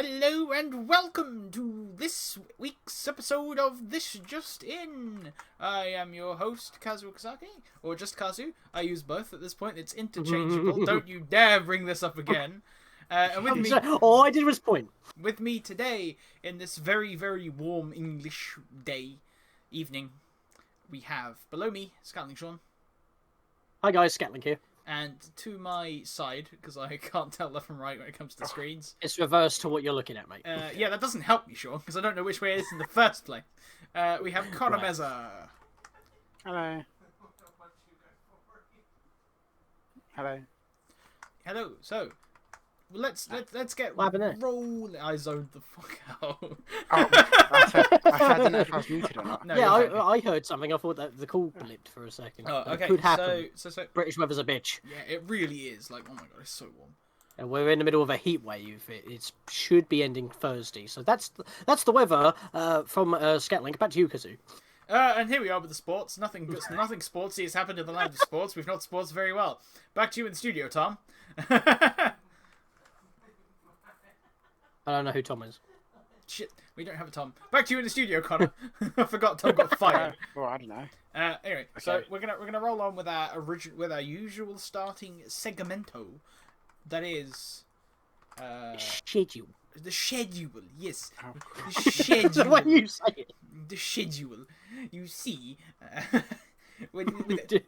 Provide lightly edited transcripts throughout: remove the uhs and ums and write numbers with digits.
Hello and welcome to this week's episode of This Just In. I am your host, Kazu Okazaki, or just Kazu. I use both at this point. It's interchangeable. Don't you dare bring this up again. And with me, all I did was point. With me today, in this very, very warm English evening, we have below me, Scatlink Sean. Hi guys, Scatlink here. And to my side, because I can't tell left from right when it comes to screens. It's reversed to what you're looking at, mate. Yeah, that doesn't help me, Sean, because I don't know which way it is in the first place. We have Connor Mezza. Hello. Hello. Hello. So, let's get what happened there? rolling. I zoned the fuck out. Oh, I didn't know if I was muted or not. No, yeah, I heard something. I thought that the call blipped for a second. Oh, okay. It could happen. So, British weather's a bitch. yeah, it really is. Like, oh my god, it's so warm. And we're in the middle of a heat wave. It should be ending Thursday. So that's the weather from Scatlink. Back to you, Kazu. And here we are with the sports. Nothing sportsy has happened in the land of sports. We've not sports very well. Back to you in the studio, Tom. I don't know who Tom is. Shit, we don't have a Tom. Back to you in the studio, Connor. I forgot Tom got fired. Well, I don't know. Anyway, okay. So we're gonna roll on with our usual starting segmento. That is, schedule. The schedule. Yes, Oh. the schedule. What you say it? The schedule. You see,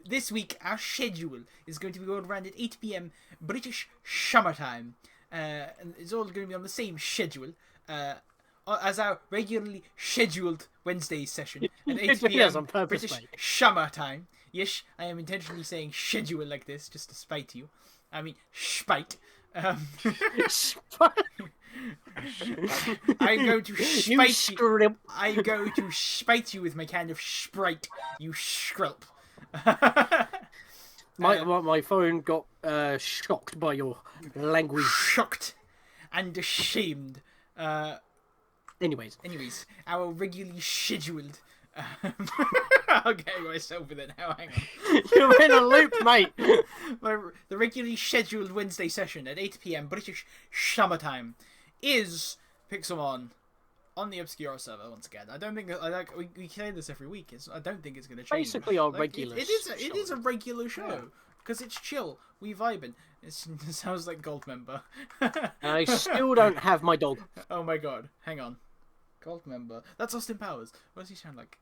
this week our schedule is going to be going around at 8 p.m. British summertime. And it's all going to be on the same schedule as our regularly scheduled Wednesday session at 8 p.m. Yes, on purpose, British mate. summertime. Yes, I am intentionally saying schedule like this just to spite you. I mean, spite. I'm going to spite you. I'm going to spite you with my kind of Sprite, you scrulp. My phone got shocked by your language. Shocked and ashamed. Anyways, our regularly scheduled. I'll get myself with it now. Hang on. you're in a loop, mate. The regularly scheduled Wednesday session at 8 p.m. British summertime is Pixelmon on the Obscuros server once again. I don't think we say this every week. I don't think it's going to change. Basically, our regular. It is a regular show because it's chill. We vibing. It sounds like Gold member. I still don't have my dog. Oh my god! Hang on, Gold member. That's Austin Powers. What does he sound like?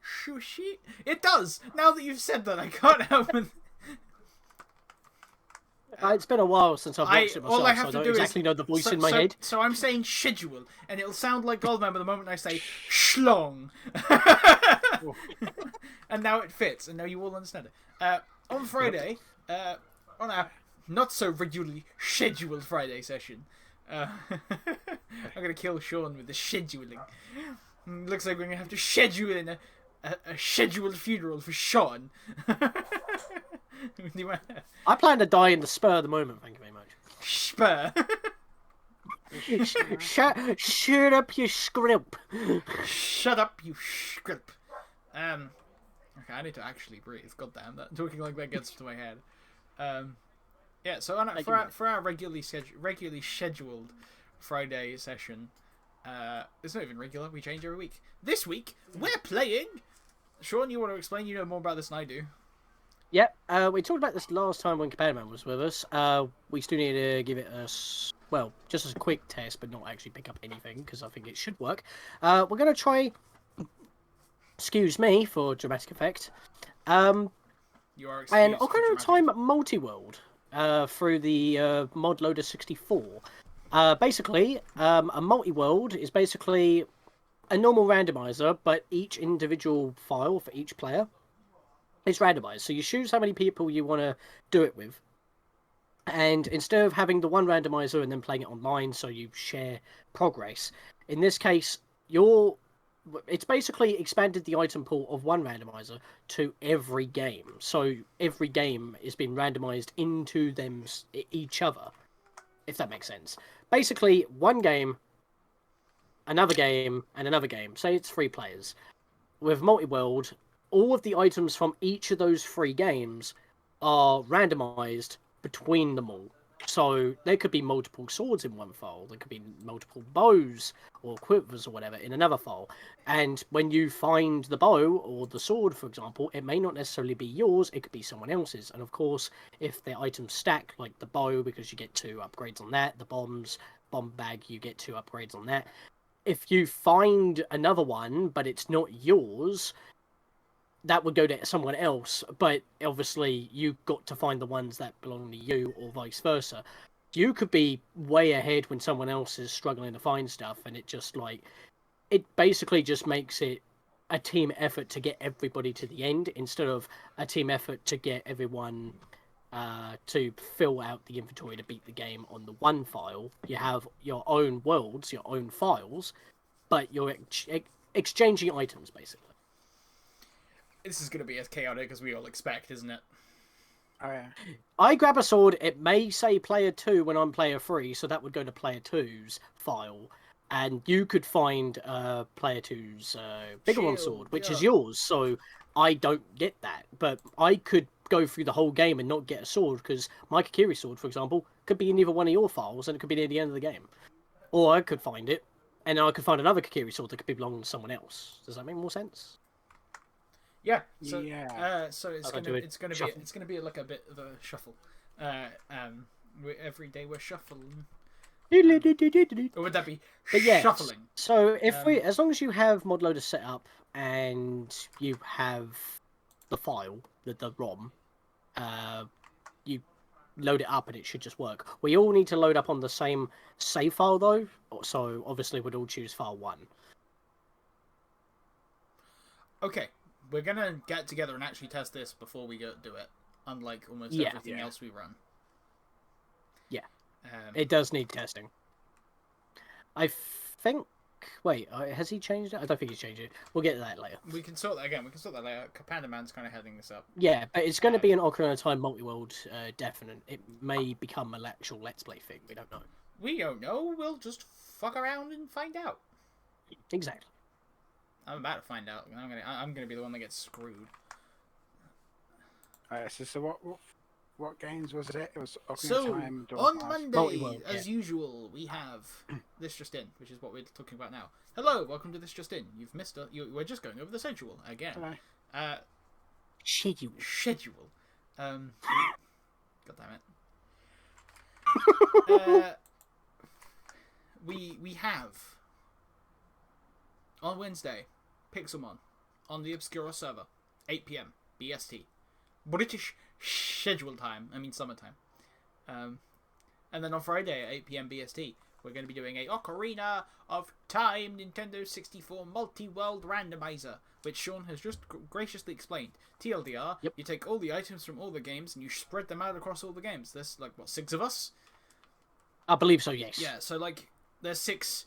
Shushi. It does. Now that you've said that, I can't help it. It's been a while since I've watched it myself, all I have so I to don't do exactly know the voice in my head. So I'm saying schedule, and it'll sound like Goldmember the moment I say schlong. And now it fits, and now you all understand it. On Friday, on our not so regularly scheduled Friday session, I'm going to kill Sean with the scheduling. Looks like we're going to have to schedule in a scheduled funeral for Sean. I plan to die in the spur of the moment, thank you very much. Spur. Shut up, you scrimp. Shut up, you scrimp. Okay, I need to actually breathe. God damn, talking like that gets to my head. Yeah, so for our regularly scheduled Friday session, it's not even regular. We change every week. This week we're playing. Sean, you want to explain? You know more about this than I do. Yep, we talked about this last time when Kapanman was with us. We still need to give it just as a quick test, but not actually pick up anything, because I think it should work. We're going to try, excuse me for dramatic effect, You are excused and for Ocarina of dramatic- Time Multiworld through the Mod Loader 64. Basically, a multi-world is basically a normal randomizer, but each individual file for each player is randomized. So you choose how many people you want to do it with. And instead of having the one randomizer and then playing it online so you share progress, in this case, it's basically expanded the item pool of one randomizer to every game. So every game is being randomized into each other, if that makes sense. Basically, one game, another game, and another game. Say it's 3 players. With multi-world, all of the items from each of those 3 games are randomized between them all. So there could be multiple swords in one file. There could be multiple bows or quivers or whatever in another file. And when you find the bow or the sword, for example, it may not necessarily be yours. It could be someone else's. And of course, if the items stack, like the bow, because you get 2 upgrades on that, the bomb bag, you get 2 upgrades on that. If you find another one, but it's not yours, that would go to someone else, but obviously you've got to find the ones that belong to you, or vice versa. You could be way ahead when someone else is struggling to find stuff, and it basically just makes it a team effort to get everybody to the end, instead of a team effort to get everyone to fill out the inventory to beat the game on the one file. You have your own worlds, your own files, but you're exchanging items, basically. This is going to be as chaotic as we all expect, isn't it? Oh yeah. I grab a sword, it may say player 2 when I'm player 3, so that would go to player 2's file. And you could find player 2's bigger one sword, which is yours, so I don't get that. But I could go through the whole game and not get a sword, because my Kakiri sword, for example, could be in either one of your files, and it could be near the end of the game. Or I could find it, and then I could find another Kakiri sword that could be belonging to someone else. Does that make more sense? Yeah. So, Yeah. so it's gonna be like a bit of a shuffle. Every day we're shuffling. Or would that be shuffling? So as long as you have ModLoader set up and you have the file, the ROM, you load it up and it should just work. We all need to load up on the same save file though, so obviously we'd all choose file 1. Okay. We're gonna get together and actually test this before we go do it, unlike almost everything else we run. Yeah, it does need testing. I think. Wait, has he changed it? I don't think he's changed it. We'll get to that later. We can sort that again. We can sort that later. Panda Man's kind of heading this up. Yeah, but it's going to be an Ocarina of Time Multiworld, definite. It may become an actual Let's Play thing. We don't know. We don't know. We'll just fuck around and find out. Exactly. I'm about to find out. I'm gonna be the one that gets screwed. So what games was it? It was Ocarina So of Time. on Monday, as usual, we have This Just In, which is what we're talking about now. Hello, welcome to This Just In. You've missed it. We're just going over the schedule again. Hello. Schedule. God damn it. We have on Wednesday Pixelmon on the Obscuros server, 8 PM BST, British schedule time. I mean summertime. And then on Friday at 8 PM BST, we're going to be doing a Ocarina of Time Nintendo 64 Multiworld Randomizer, which Sean has just graciously explained. TLDR, you take all the items from all the games and you spread them out across all the games. There's, 6 of us? I believe so, yes. Yeah, so, there's 6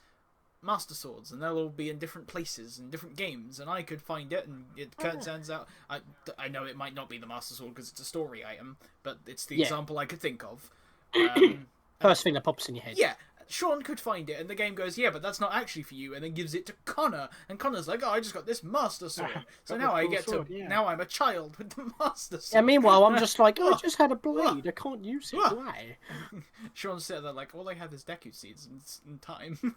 Master Swords, and they'll all be in different places in different games, and I could find it, and it turns out... I know it might not be the Master Sword because it's a story item, but it's the example I could think of. First thing that pops in your head. Yeah, Sean could find it, and the game goes, yeah, but that's not actually for you, and then gives it to Connor, and Connor's like, oh, I just got this Master Sword, so now I get to... Now I'm a child with the Master Sword. Yeah, meanwhile, I'm just like, I just had a blade, I can't use it, why? Sean said that, all I have is Deku Seeds in time.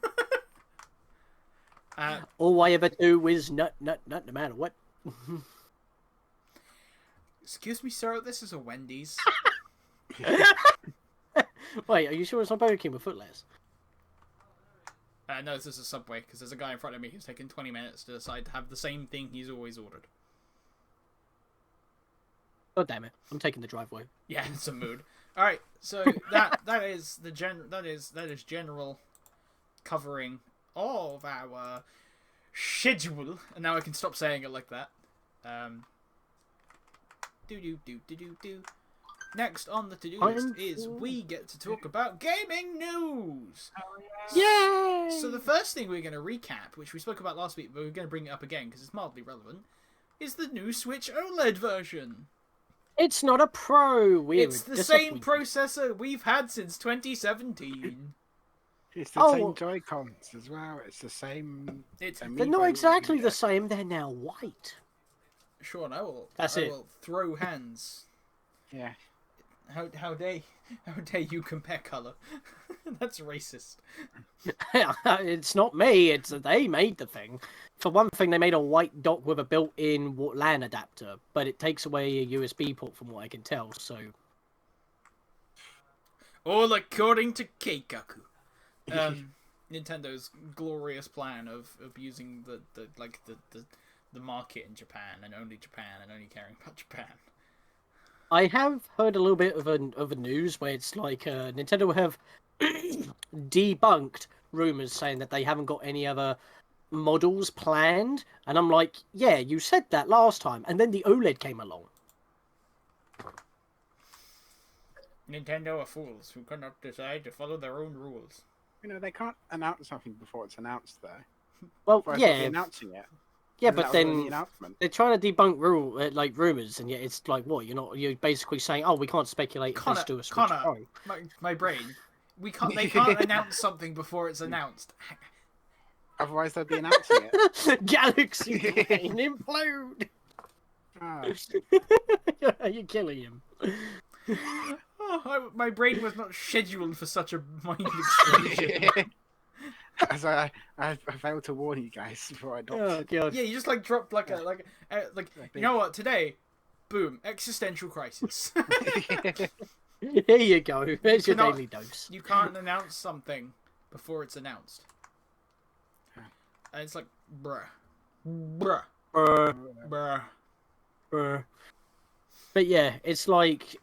All I ever do is nut, no matter what. Excuse me, sir, this is a Wendy's. Wait, are you sure it's not Burger King with footless? No, this is a Subway, because there's a guy in front of me who's taken 20 minutes to decide to have the same thing he's always ordered. God damn it, I'm taking the driveway. Yeah, it's a mood. Alright, so that is general covering of our schedule, and now I can stop saying it like that. Next on the to-do list is we get to talk about gaming news. Yay! So the first thing we're going to recap, which we spoke about last week, but we're going to bring it up again because it's mildly relevant, is the new Switch OLED version. It's not a Pro. It's the same processor we've had since 2017. It's the same Joy-Cons as well. It's the same. They're not exactly the same. They're now white. Sean, I will will throw hands. Yeah. How dare you compare color? That's racist. It's not me. It's they made the thing. For one thing, they made a white dock with a built-in LAN adapter, but it takes away a USB port, from what I can tell. So, All according to Keikaku. Nintendo's glorious plan of using the market in Japan and only caring about Japan. I have heard a little bit of a news where it's like Nintendo have debunked rumors saying that they haven't got any other models planned, and I'm like, yeah, you said that last time, and then the OLED came along. Nintendo are fools who cannot decide to follow their own rules. You know, they can't announce something before it's announced, though. Well, Before yeah, announcing it. yeah, And but that was then the announcement. they're trying to debunk rumors, and yet it's like, what, you're basically saying, oh, we can't speculate if let's do a Switch Pro. My brain. They can't announce something before it's announced. Otherwise, they'll be announcing it. Galaxy brain implode. Ah. You're killing him. Oh, my brain was not scheduled for such a mind explosion. As I failed to warn you guys before I dropped. Oh god. Yeah, you just like dropped like you know what? Today, boom, existential crisis. Here you go. There's your daily dose. You can't announce something before it's announced. And it's like, bruh. But yeah, it's like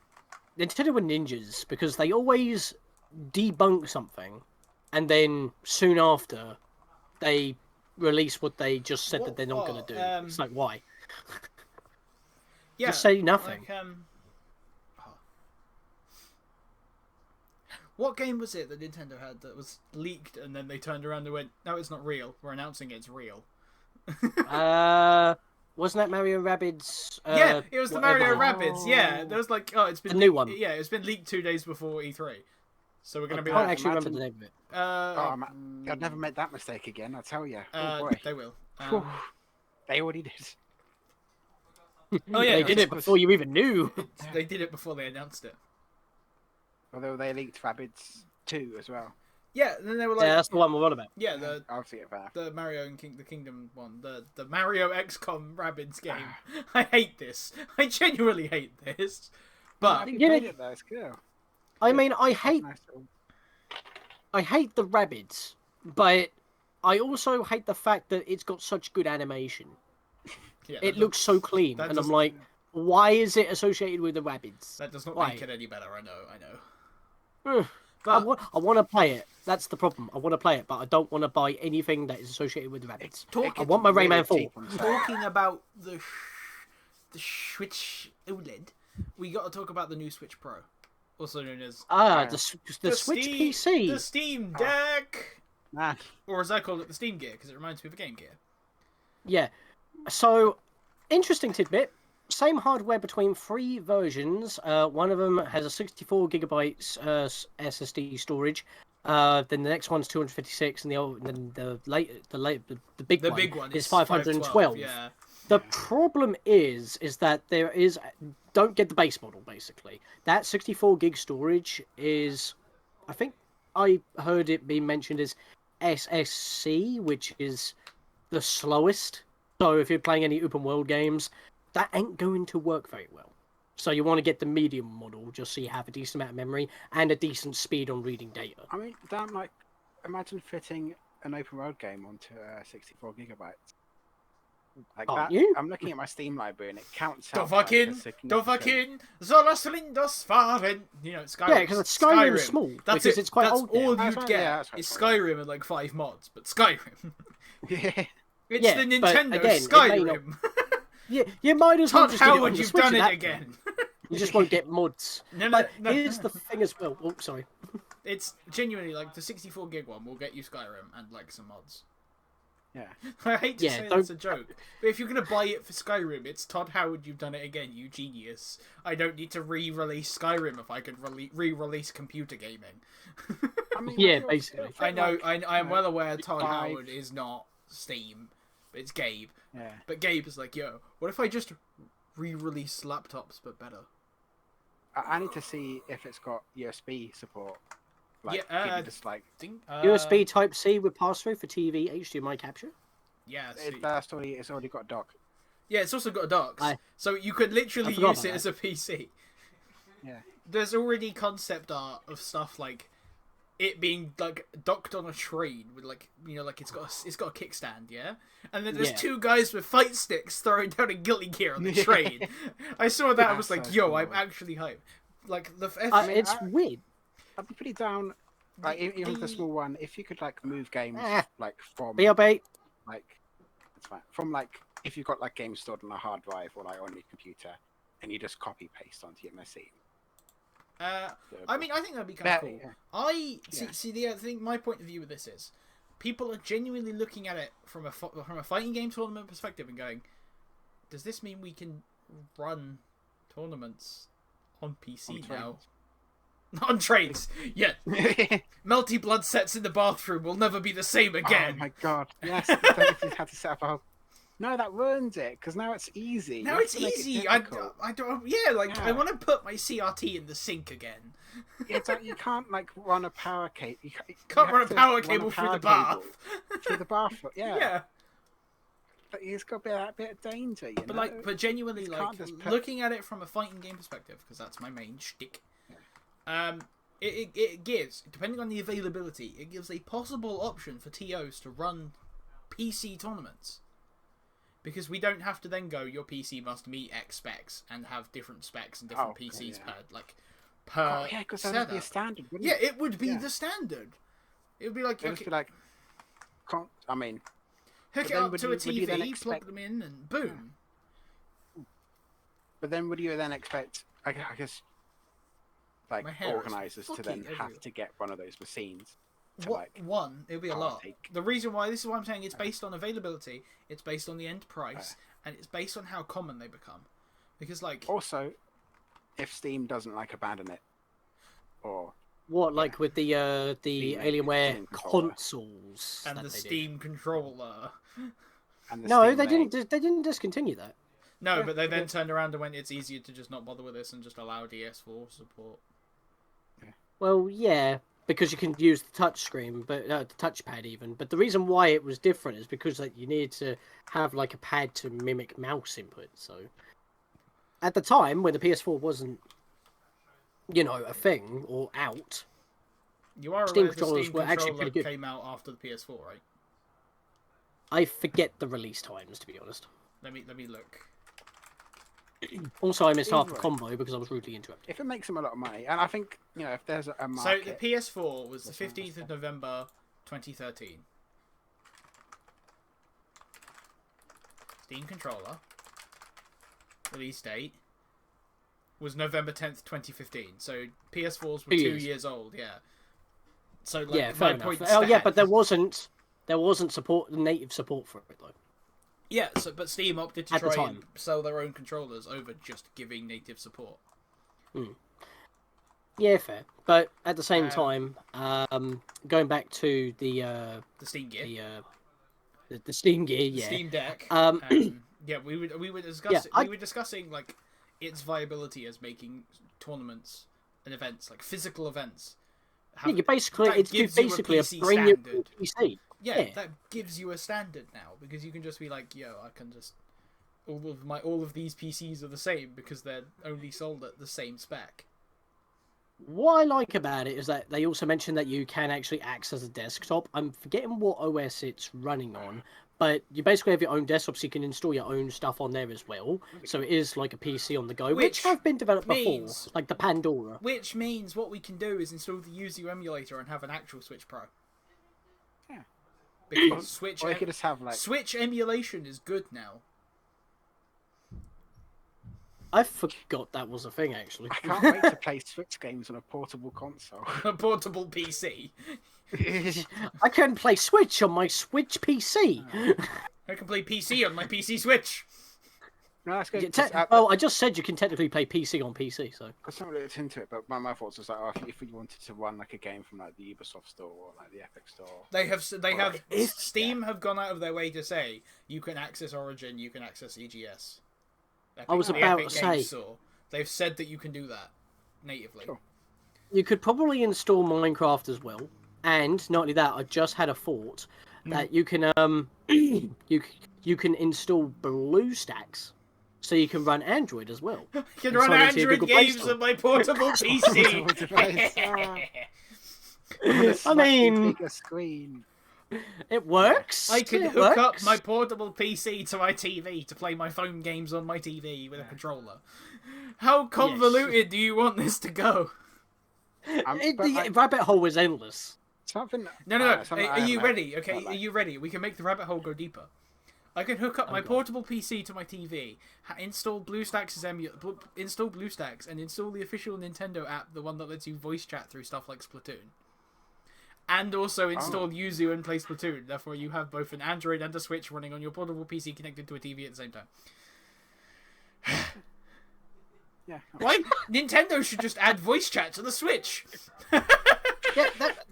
Nintendo were ninjas because they always debunk something, and then soon after they release what they just said that they're not going to do. It's like, why? Yeah, just say nothing. Like, what game was it that Nintendo had that was leaked and then they turned around and went, no, it's not real. We're announcing it's real. Wasn't that Mario Rabbids? Yeah, it was the Mario Rabbids. Yeah, there was like, oh, it's been the new one. Yeah, it's been leaked 2 days before E3, so we're gonna be I can't like, actually remember the name of it. I'd never make that mistake again. I tell you. Oh boy, they will. they already did. Oh yeah, they did it before you even knew. They did it before they announced it. Although they leaked Rabbids 2 as well. Yeah, and then they were like, yeah, that's the one we're on about. Yeah, I'll see it back. The Mario and the Kingdom one, the Mario XCOM Rabbids game. I hate this. I genuinely hate this. But you played it though. It's cool. I mean, I hate the Rabbids, but I also hate the fact that it's got such good animation. Yeah, it looks so clean, and I'm like, why is it associated with the Rabbids? That does not make it any better. I know. But I want to play it. That's the problem. I want to play it, but I don't want to buy anything that is associated with the Rabbids. I want my Rayman 4. Talking about the Switch OLED, we got to talk about the new Switch Pro, also known as the Switch PC, the Steam Deck, Man. Or as I call it, the Steam Gear, because it reminds me of a Game Gear. Yeah. So, interesting tidbit. Same hardware between 3 versions. One of them has a 64 gigabytes SSD storage. Then the next one's 256, and the big one is 512. Yeah. The problem is that there is, don't get the base model basically. That 64 gig storage is, I think I heard it being mentioned as SSC, which is the slowest. So if you're playing any open world games, that ain't going to work very well. So you want to get the medium model just so you have a decent amount of memory and a decent speed on reading data. I mean, imagine fitting an open world game onto 64 gigabytes. Like that. You? I'm looking at my Steam library and it counts Don't out. fucking Zolaslindos Faren. You know, Skyrim. Yeah, because Skyrim is small. That's because it. It's quite that's old. all Now. you'd get is Skyrim and like 5 mods, but Skyrim. Yeah. It's the Nintendo again, Skyrim. Yeah, you might as well just Todd get it on Howard, the you've Switch done at it that again. point. You just won't get mods. No. Here's the thing as well. Oh, sorry. It's genuinely like the 64 gig one will get you Skyrim and like some mods. Yeah. I hate to say that's a joke, but if you're gonna buy it for Skyrim, it's Todd Howard. You've done it again, you genius. I don't need to re-release Skyrim if I could re-release computer gaming. I mean, yeah, basically. I know. I am well aware Todd Howard is not Steam. It's Gabe. Yeah. But Gabe is like, yo, what if I just re-release laptops but better? I need to see if it's got USB support. Like, Yeah, just like USB Type C with pass-through for TV HDMI capture. Yeah, it's already got a dock. yeah, it's also got docks, so you could literally use it as a PC. Yeah. There's already concept art of stuff like it being like docked on a train with like like it's got a kickstand, yeah, and then there's two guys with fight sticks throwing down a Guilty Gear on the train. I saw that, I was like, yo, cool. I'm actually hyped. Like it's weird. I'd be pretty down. Like even the small one, if you could like move games like from BLB. Like it's fine. From like if you've got like games stored on a hard drive or like on your computer, and you just copy paste onto your machine. I mean, I think that'd be kind of cool. Yeah. See the thing. My point of view with this is, people are genuinely looking at it from a fighting game tournament perspective and going, does this mean we can run tournaments on PC now? Not on trains. Yeah. Melty blood sets in the bathroom will never be the same again. Oh my god. Yes. If you had to set up a... No, that ruins it, because now it's easy. Now it's easy. I don't. Yeah, like I want to put my CRT in the sink again. It's like you can't like run a power cable. You can't run a power cable through the bath. Through the bath. Yeah. Yeah. But it's got a bit of danger, you know? But genuinely, like looking at it from a fighting game perspective, because that's my main shtick. It gives, depending on the availability, it gives a possible option for TOs to run PC tournaments. Because we don't have to then go, your PC must meet X specs and have different specs and different PCs per yeah, because that would be a standard, wouldn't it? Yeah, it would be the standard. It would be like... It would be like... I mean... Hook it up to a TV, plug them in, and boom. Yeah. But then would you then expect, I guess, like, organisers to then have to get one of those machines? One, it'll be a lot. The reason why, this is why I'm saying it's based on availability, it's based on the end price, and it's based on how common they become. Because, like... Also, if Steam doesn't, like, abandon it, or... What, like with the Alienware consoles and the Steam controller? No, they didn't discontinue that. No, but they then turned around and went, it's easier to just not bother with this and just allow DS4 support. Well, yeah, because you can use the touch screen, but the touchpad even. But the reason why it was different is because like you needed to have like a pad to mimic mouse input. So at the time when the PS4 wasn't, a thing or out, you are Steam aware controllers the Steam were actually pretty good. Came out after the PS4, right? I forget the release times, to be honest. Let me look. Also, I missed half the combo because I was rudely interrupted. If it makes them a lot of money, and I think if there's a market... So the PS4 was the 15th of November, 2013. Steam controller release date was November 10th, 2015. So PS4s were 2 years old, yeah. So like, fair enough. Oh yeah, but there wasn't native support for it though. Yeah, but Steam opted to try and sell their own controllers over just giving native support. Yeah, fair. But at the same time, going back to the Steam Gear, the Steam Gear, the Steam Deck. Yeah, we were discussing like its viability as making tournaments and events, like physical events. It's basically a brand new PC. Yeah, that gives you a standard now, because you can just be like, yo, I can just all of these PCs are the same because they're only sold at the same spec. What I like about it is that they also mention that you can actually access a desktop. I'm forgetting what OS it's running on, but you basically have your own desktop, so you can install your own stuff on there as well. So it is like a PC on the go, which have been developed before, like the Pandora. Which means what we can do is install the Yuzu emulator and have an actual Switch Pro. Yeah. Because Switch emulation is good now. I forgot that was a thing, actually. I can't wait to play Switch games on a portable console. A portable PC. I can play Switch on my Switch PC. I can play PC on my PC Switch. No, that's good. Well, I just said you can technically play PC on PC, so. I someone looked into it, but my thoughts was like, if we wanted to run like a game from like the Ubisoft store or like the Epic store, Steam have gone out of their way to say you can access Origin, you can access EGS. I was about to say. They've said that you can do that. natively. Sure. You could probably install Minecraft as well, and not only that, I just had a thought that you can you can install BlueStacks, so you can run Android as well. I can run Android games on my portable PC. Portable device. I mean, bigger screen. it works. I could It hook up works. my portable PC to my TV to play my phone games on my TV with a controller. How convoluted do you want this to go? The rabbit hole is endless. Something. No. Are you ready? Okay, are you ready? We can make the rabbit hole go deeper. I can hook up my portable PC to my TV, install BlueStacks and install the official Nintendo app, the one that lets you voice chat through stuff like Splatoon. And also install Yuzu and play Splatoon. Therefore, you have both an Android and a Switch running on your portable PC connected to a TV at the same time. Yeah. Why? Nintendo should just add voice chat to the Switch. Yeah,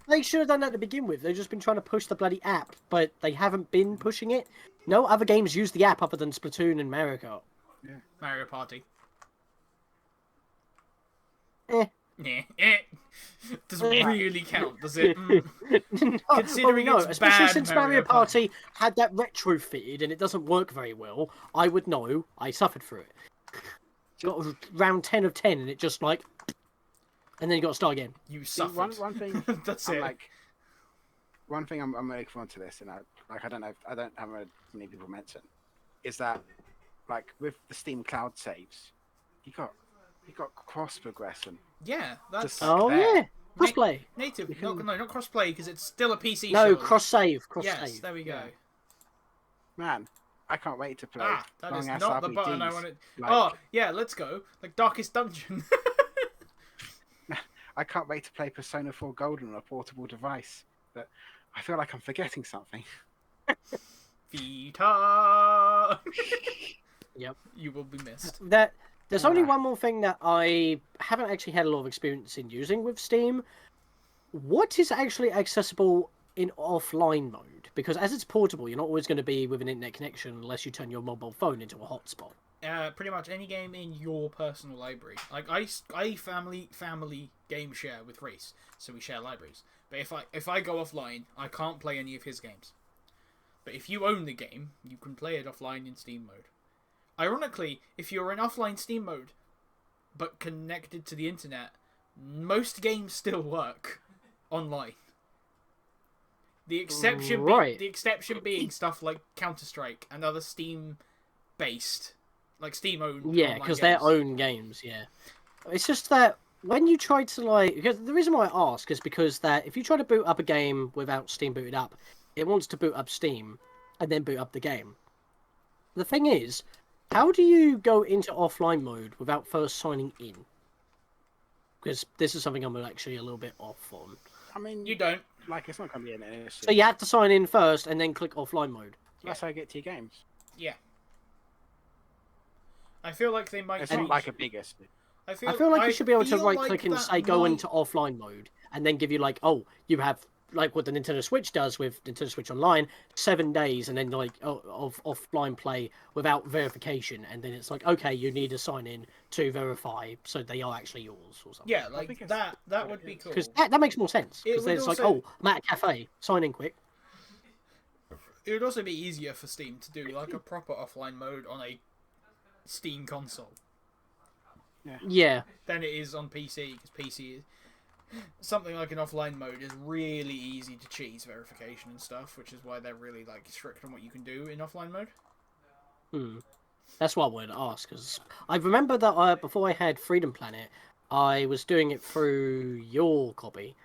they should have done that to begin with. They've just been trying to push the bloody app, but they haven't been pushing it. No other games use the app other than Splatoon and Mario Kart. Yeah. Mario Party. Eh. Doesn't really count, does it? Considering no, it's especially bad since Mario Party had that retrofitted and it doesn't work very well, I would know. I suffered through it. Got round 10 of 10 and it just like... And then you got to start again. You suffered. One thing. That's I'm it. like, one thing I'm looking forward to this, and I don't have many people mention, is that like with the Steam Cloud saves, you got cross progression. Yeah, that's yeah, crossplay. Native. No, not crossplay because it's still a PC. No, show. cross save. Yes, there we go. Man, I can't wait to play. That is long-ass not the RPGs. button I wanted. Like, Oh, yeah, let's go. Like Darkest Dungeon. I can't wait to play Persona 4 Golden on a portable device. But I feel like I'm forgetting something. Vita. Yep. You will be missed. There's only one more thing that I haven't actually had a lot of experience in using with Steam. What is actually accessible in offline mode? Because as it's portable, you're not always going to be with an internet connection unless you turn your mobile phone into a hotspot. Pretty much any game in your personal library. Like I family game share with Reese, so we share libraries. But if I go offline, I can't play any of his games. But if you own the game, you can play it offline in Steam mode. Ironically, if you're in offline Steam mode, but connected to the internet, most games still work online. The exception, the exception being stuff like Counter-Strike and other Steam-based, like Steam-owned. Yeah, because they're own games. Yeah, it's just that when you try to because the reason why I ask is because that if you try to boot up a game without Steam booted up, it wants to boot up Steam and then boot up the game. The thing is, how do you go into offline mode without first signing in? Because this is something I'm actually a little bit off on. I mean, you don't. Like, it's not going to be an issue. So you have to sign in first and then click offline mode. That's how you get to your games. Yeah. I feel like they might. It's not like a big issue. I feel like you should be able to right-click and say go into offline mode, and then give you you have like what the Nintendo Switch does with Nintendo Switch Online, 7 days, and then of offline play without verification, and then it's like okay, you need to sign in to verify so they are actually yours or something. Yeah, like that would be cool. Because that makes more sense. Because it's like I'm at a cafe, sign in quick. It would also be easier for Steam to do like a proper offline mode on a Steam console. Yeah. Than it is on PC, because PC is something like an offline mode is really easy to cheese verification and stuff, which is why they're really like strict on what you can do in offline mode. That's what I wanted to ask, because I remember that before I had Freedom Planet, I was doing it through your copy,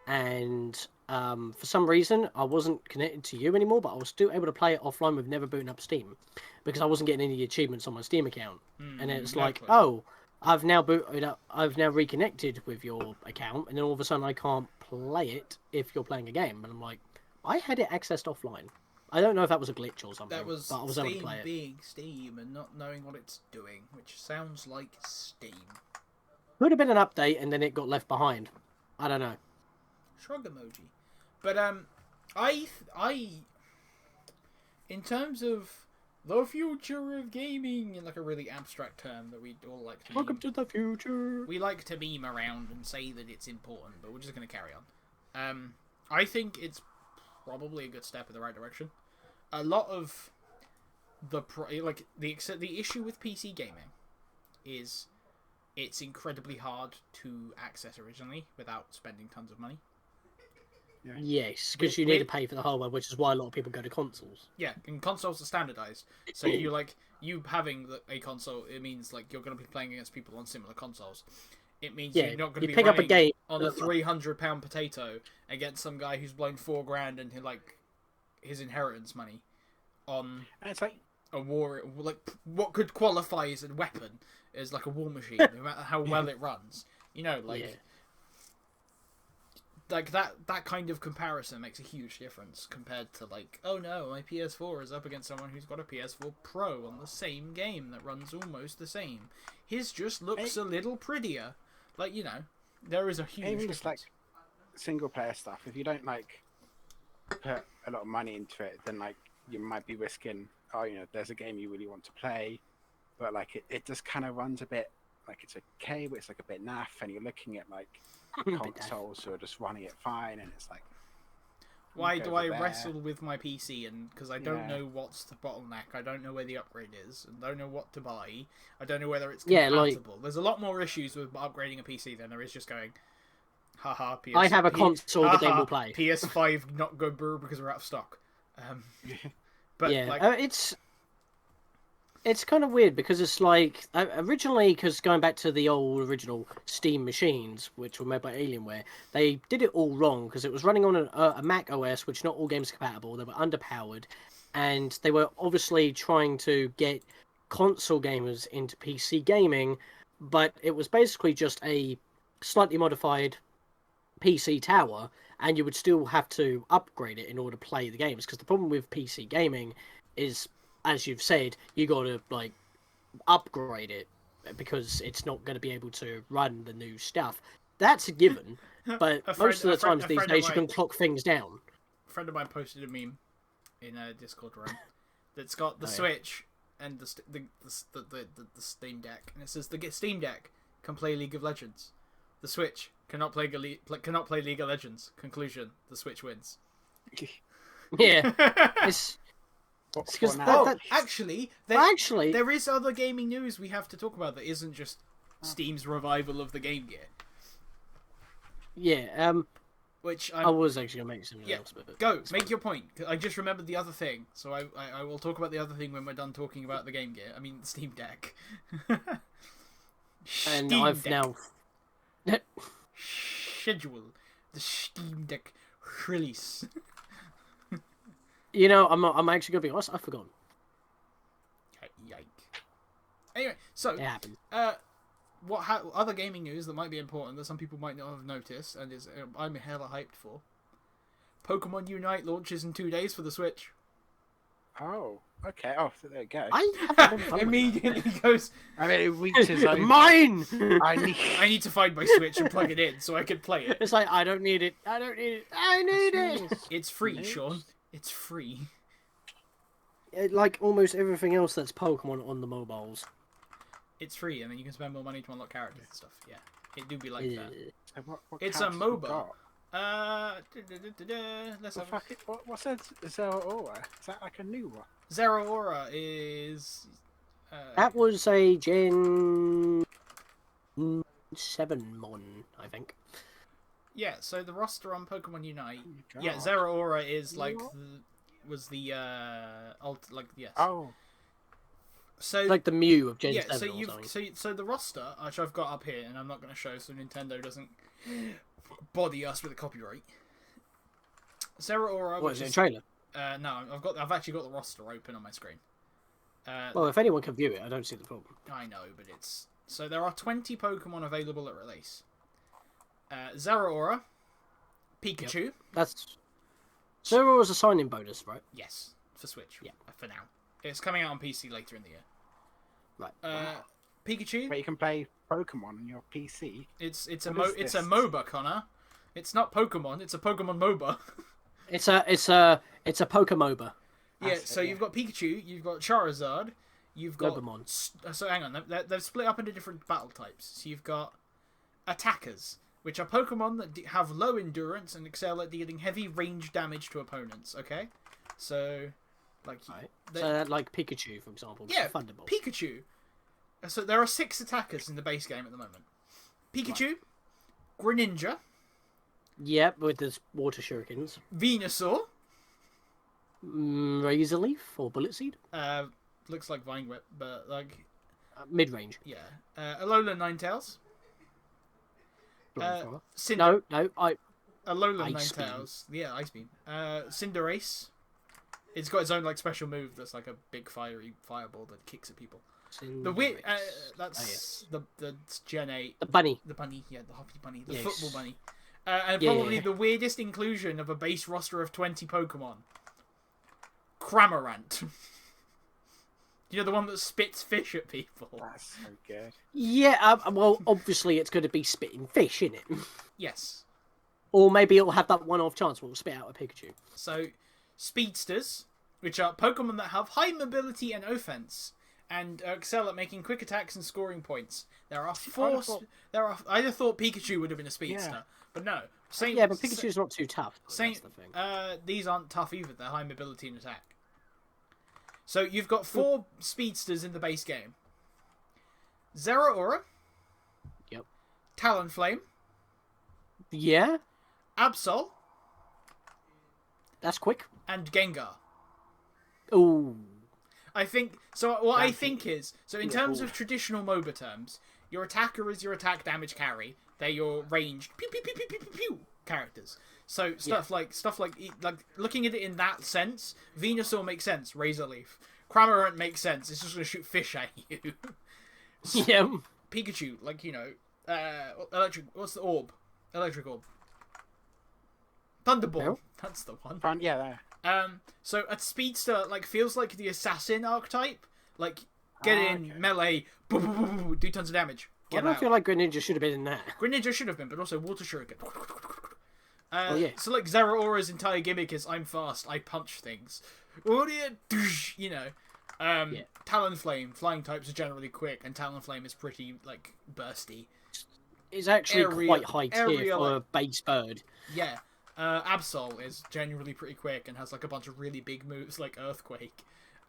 and for some reason I wasn't connected to you anymore, but I was still able to play it offline with never booting up Steam, because I wasn't getting any achievements on my Steam account, and it's like, oh, I've now booted up, I've now reconnected with your account, and then all of a sudden I can't play it if you're playing a game, and I'm like, I had it accessed offline. I don't know if that was a glitch or something. That was but I was able to Steam play it. being Steam and not knowing what it's doing, which sounds like Steam. Could have been an update and then it got left behind. I don't know. Shrug emoji. But I in terms of the future of gaming in like a really abstract term that we all like to Welcome to the future. We like to meme around and say that it's important, but we're just going to carry on. I think it's probably a good step in the right direction. A lot of the issue with PC gaming is it's incredibly hard to access originally without spending tons of money. Yeah. Yes, because you need to pay for the hardware, which is why a lot of people go to consoles. Yeah, and consoles are standardized. So you having a console, it means like you're going to be playing against people on similar consoles. It means you're not going to be pick up a game on a £300 potato against some guy who's blown $4,000 and his inheritance money on And it's like, a war. Like what could qualify as a weapon is like a war machine, no matter how well it runs. You know, like. Yeah. Like that kind of comparison makes a huge difference compared to like, oh no, my PS4 is up against someone who's got a PS4 Pro on the same game that runs almost the same. His just looks a little prettier. Like, you know, there is a huge even difference. just like single player stuff. If you don't like put a lot of money into it, then like you might be risking. Oh, you know, there's a game you really want to play, but like it just kind of runs a bit like it's okay, but it's like a bit naff, and you're looking at like consoles who are just running it fine, and it's like, why do I wrestle with my PC? And because I don't know what's the bottleneck, I don't know where the upgrade is, and don't know what to buy. I don't know whether it's compatible. There's a lot more issues with upgrading a PC than there is just going, haha, PS. I have a console the game will play. PS5 not good because we're out of stock. But yeah, like, it's kind of weird because it's like originally, because going back to the old original Steam machines, which were made by Alienware, they did it all wrong because it was running on a Mac OS, which not all games are compatible. They were underpowered, and they were obviously trying to get console gamers into PC gaming, but it was basically just a slightly modified PC tower, and you would still have to upgrade it in order to play the games. Because the problem with PC gaming is, as you've said, you got to like upgrade it because it's not going to be able to run the new stuff. That's a given, but most of the times these days you can clock things down. A friend of mine posted a meme in a Discord room that's got the Switch and the Steam Deck, and it says the Steam Deck can play League of Legends. The Switch cannot play League of Legends. Conclusion: the Switch wins. Yeah, it's. Because actually, there is other gaming news we have to talk about that isn't just Steam's revival of the Game Gear. Yeah, which I was actually gonna make something else, but make your point. I just remembered the other thing, so I will talk about the other thing when we're done talking about the Game Gear. I mean, the Steam Deck. And I've now schedule the Steam Deck release. You know, I'm actually gonna be honest. I've forgotten. Yike. Anyway, so it happened. Other gaming news that might be important that some people might not have noticed and is I'm hella hyped for. Pokemon Unite launches in 2 days for the Switch. Oh, okay. Oh, so there you go. Immediately goes. I mean, it reaches over. Mine. I need to find my Switch and plug it in so I can play it. It's like I don't need it. I need it. It's free, Sean. It's free. Like almost everything else that's Pokemon on the mobiles. It's free, and then you can spend more money to unlock characters and stuff. Yeah, it do be like that. So what It's a MOBA. Let's have. What's that? Zeraora? Is that like a new one? Zeraora is. That was a Gen 7 mon, I think. Yeah, so the roster on Pokemon Unite. Yeah, Zeraora is like yes. Oh. So like the Mew of Gen 7 so the roster, which I've got up here, and I'm not going to show, so Nintendo doesn't body us with a copyright. Zeraora. What is it? A trailer? No, I've actually got the roster open on my screen. Well, if anyone can view it, I don't see the problem. I know, but it's so there are 20 Pokemon available at release. Zeraora, Pikachu. Yep. That's Zeraora's a sign-in bonus, right? Yes, for Switch. Yeah, for now. It's coming out on PC later in the year. Right. Pikachu. But you can play Pokemon on your PC. It's a MOBA, Connor. It's not Pokemon. It's a Pokemon MOBA. It's a Pokemoba. Yeah, so you've got Pikachu, you've got Charizard, you've got... Gobamon. So hang on, they've split up into different battle types. So you've got attackers, which are Pokemon that have low endurance and excel at dealing heavy range damage to opponents, okay? So, like... Right. So, like Pikachu, for example. Yeah, Thunderbolt. Pikachu. So there are 6 attackers in the base game at the moment. Pikachu, Greninja... Yep, with the water shurikens. Venusaur. Razor Leaf or Bullet Seed? Looks like Vine Whip, but like... mid-range. Yeah. Alola Ninetales. No, Alola Ice Ninetales. Yeah, Ice Beam. Cinderace. It's got its own like special move that's like a big fiery fireball that kicks at people. Cinderace. The weird... that's the Gen 8. The bunny. The bunny, yeah, the hoppy bunny. The Yes. football bunny. And probably the weirdest inclusion of a base roster of 20 Pokemon. Cramorant. You know, the one that spits fish at people. That's so good. Yeah, well, obviously it's going to be spitting fish, isn't it? Yes. Or maybe it'll have that one-off chance where it'll spit out a Pikachu. So, Speedsters, which are Pokemon that have high mobility and offense, and excel at making quick attacks and scoring points. There are 4... I just thought Pikachu would have been a Speedster, but no. Yeah, but Pikachu's not too tough. That's the thing. These aren't tough either. They're high mobility and attack. So you've got 4 Speedsters in the base game. Zeraora. Yep. Talonflame. Yeah. Absol. That's quick. And Gengar. Ooh. I think... So what I think is... So in terms of traditional MOBA terms, your attacker is your attack damage carry. They're your ranged pew pew pew pew pew pew pew characters. So stuff like looking at it in that sense, Venusaur makes sense. Razor Leaf, Cramorant makes sense. It's just gonna shoot fish at you. Yeah. Pikachu, like electric. What's the orb? Electric orb. Thunderball. No. That's the one. Yeah, there. So a speedster feels like the assassin archetype. Like get in melee, boom, boom, boom, boom, do tons of damage. I don't feel like Greninja should have been in that. Greninja should have been, but also Water Shuriken. So like Zeraora's entire gimmick is I'm fast, I punch things. You know. Talonflame, flying types are generally quick, and Talonflame is pretty like bursty. It's actually quite high tier for a base bird. Yeah. Absol is generally pretty quick and has like a bunch of really big moves like Earthquake.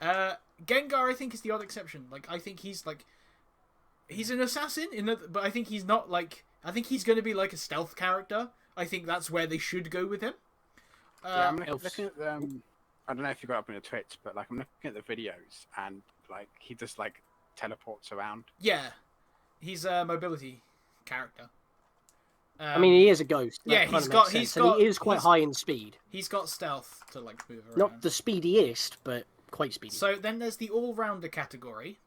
Gengar, I think, is the odd exception. Like I think he's an assassin but I think he's not like... I think he's going to be like a stealth character. I think that's where they should go with him. I'm looking at I don't know if you got up on your Twitch, but like I'm looking at the videos and like he just like teleports around. Yeah, he's a mobility character. I mean, he is a ghost. Yeah, he is quite high in speed. He's got stealth to like move around. Not the speediest, but quite speedy. So then there's the all-rounder category.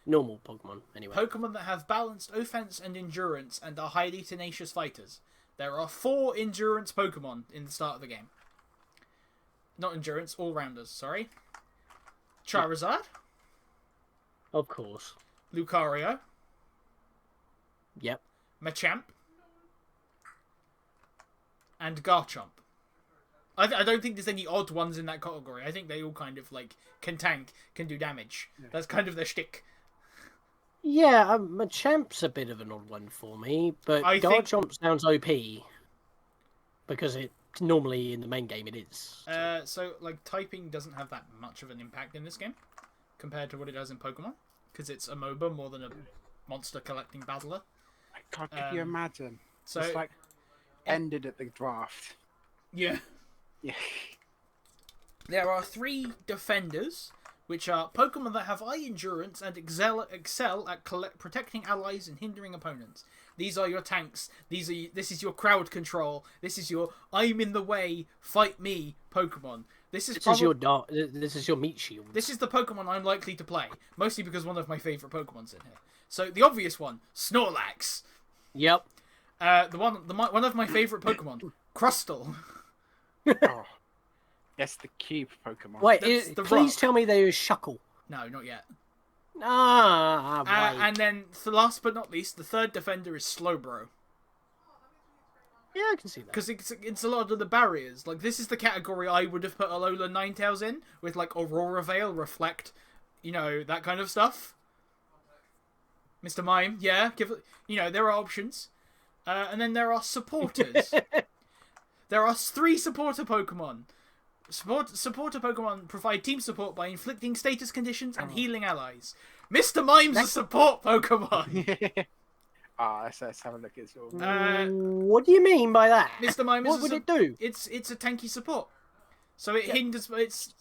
Normal Pokemon, anyway. Pokemon that have balanced offense and endurance and are highly tenacious fighters. There are 4 endurance Pokemon in the start of the game. Not endurance, all-rounders, sorry. Charizard. Of course. Lucario. Yep. Machamp. And Garchomp. I don't think there's any odd ones in that category. I think they all kind of like can tank, can do damage. Yeah. That's kind of their shtick. Yeah, Machamp's a bit of an odd one for me, but Garchomp sounds OP because it normally in the main game it is. So like typing doesn't have that much of an impact in this game compared to what it does in Pokemon because it's a MOBA more than a monster collecting battler. God, could you imagine? So it's like ended at the draft. Yeah. Yeah. There are 3 defenders, which are Pokemon that have high endurance and excel at protecting allies and hindering opponents. These are your tanks. This is your crowd control. This is your I'm in the way, fight me Pokemon. This is your meat shield. This is the Pokemon I'm likely to play, mostly because one of my favourite Pokemon's in here. So the obvious one, Snorlax. Yep. One of my favourite Pokemon, Crustle. Oh. Yes, the cube Pokemon. Wait, please tell me there is Shuckle. No, not yet. Right. And then, last but not least, the 3rd defender is Slowbro. Yeah, I can see that. Because it's a lot of the barriers. Like, this is the category I would have put Alola Ninetales in, with, like, Aurora Veil, Reflect, you know, that kind of stuff. Mr. Mime, yeah, there are options. And then there are supporters. There are 3 supporter Pokemon. Supporter Pokemon provide team support by inflicting status conditions and healing allies. Mr. Mime's a support Pokemon! Let's have a look at your... what do you mean by that? Mr. Mime what would it do? It's a tanky support. So it hinders...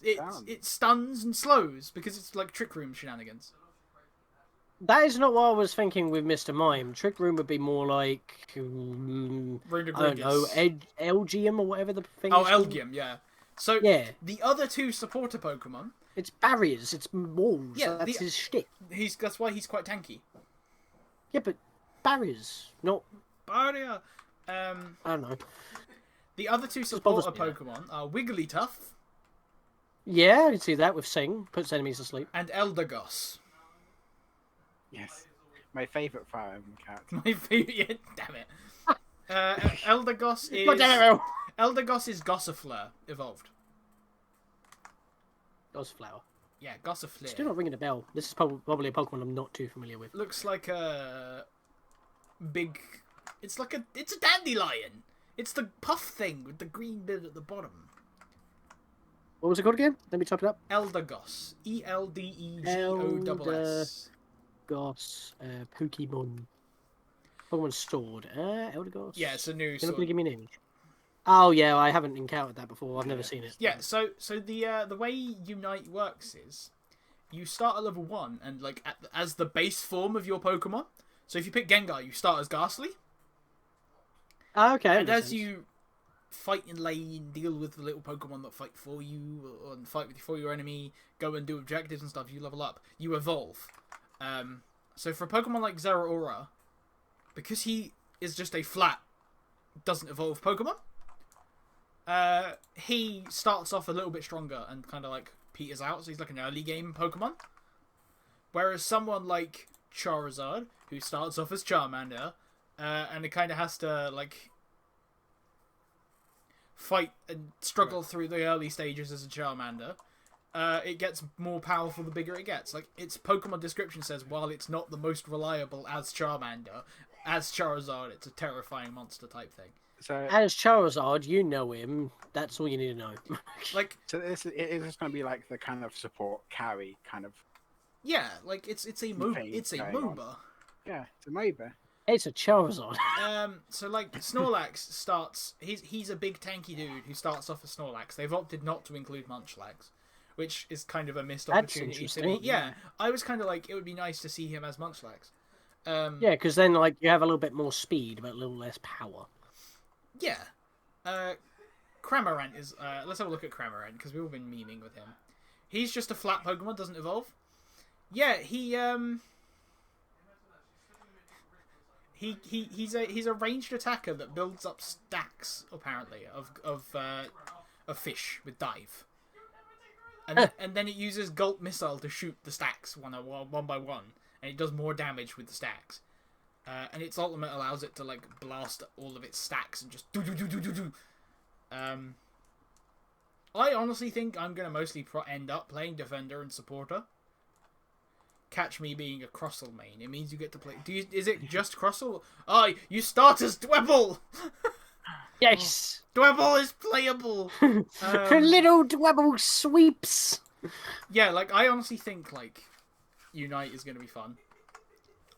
It stuns and slows, because it's like Trick Room shenanigans. That is not what I was thinking with Mr. Mime. Trick Room would be more like... I don't know, Elgium or whatever the thing is. Oh, Elgium, yeah. So, yeah. The other 2 supporter Pokemon... It's barriers, it's walls, yeah, that's his shtick. That's why he's quite tanky. Yeah, but barriers, not... Barrier! I don't know. The other 2 supporter Pokemon are Wigglytuff. Yeah, I can see that with Sing, puts enemies to sleep. And Eldegoss. Yes. My favourite Fire Emblem character. My favourite, yeah, damn it. Eldegoss is... God damn it, Eldegoss is Gossifleur evolved. Gossiflower. Yeah, Gossifleur. Still not ringing a bell. This is probably a Pokemon I'm not too familiar with. Looks like a big... It's a dandelion. It's the puff thing with the green bit at the bottom. What was it called again? Let me type it up. Eldegoss. Eldegoss. Goss. Pokemon. Pokemon stored. Eldegoss. Yeah, it's a new Can you give me an image? Oh yeah, I haven't encountered that before. I've never seen it. Yeah, so the way Unite works is you start at level 1 and like as the base form of your Pokemon. So if you pick Gengar, you start as Ghastly. Okay. And as you fight in lane, deal with the little Pokemon that fight for you, and fight for your enemy, go and do objectives and stuff, you level up. You evolve. So for a Pokemon like Zeraora, because he is just a flat, doesn't evolve Pokemon, he starts off a little bit stronger and kind of like peters out, so he's like an early game Pokemon. Whereas someone like Charizard, who starts off as Charmander, and it kind of has to like fight and struggle through the early stages as a Charmander, it gets more powerful the bigger it gets. Like, its Pokemon description says, while it's not the most reliable as Charmander, as Charizard, it's a terrifying monster type thing. So, as Charizard, you know him. That's all you need to know. Like, so it is going to be like the kind of support carry kind of. Yeah, like it's a MOBA. It's a MOBA. Yeah, it's a MOBA. It's a Charizard. So like Snorlax starts. He's a big tanky dude who starts off as Snorlax. They've opted not to include Munchlax, which is kind of a missed opportunity to me. Yeah, I was kind of like, it would be nice to see him as Munchlax. Yeah, because then like you have a little bit more speed, but a little less power. Yeah. Cramorant is... let's have a look at Cramorant, because we've all been memeing with him. He's just a flat Pokemon, doesn't evolve. Yeah, he's a ranged attacker that builds up stacks, apparently, of fish with dive. And then it uses Gulp Missile to shoot the stacks one by one, and it does more damage with the stacks. And its ultimate allows it to like blast all of its stacks and just do. I honestly think I'm gonna mostly end up playing Defender and Supporter. Catch me being a Crossle main. It means you get to play. Is it just Crossle? Oh, you start as Dwebble. Yes, Dwebble is playable. Little Dwebble sweeps. Yeah, like I honestly think like Unite is gonna be fun.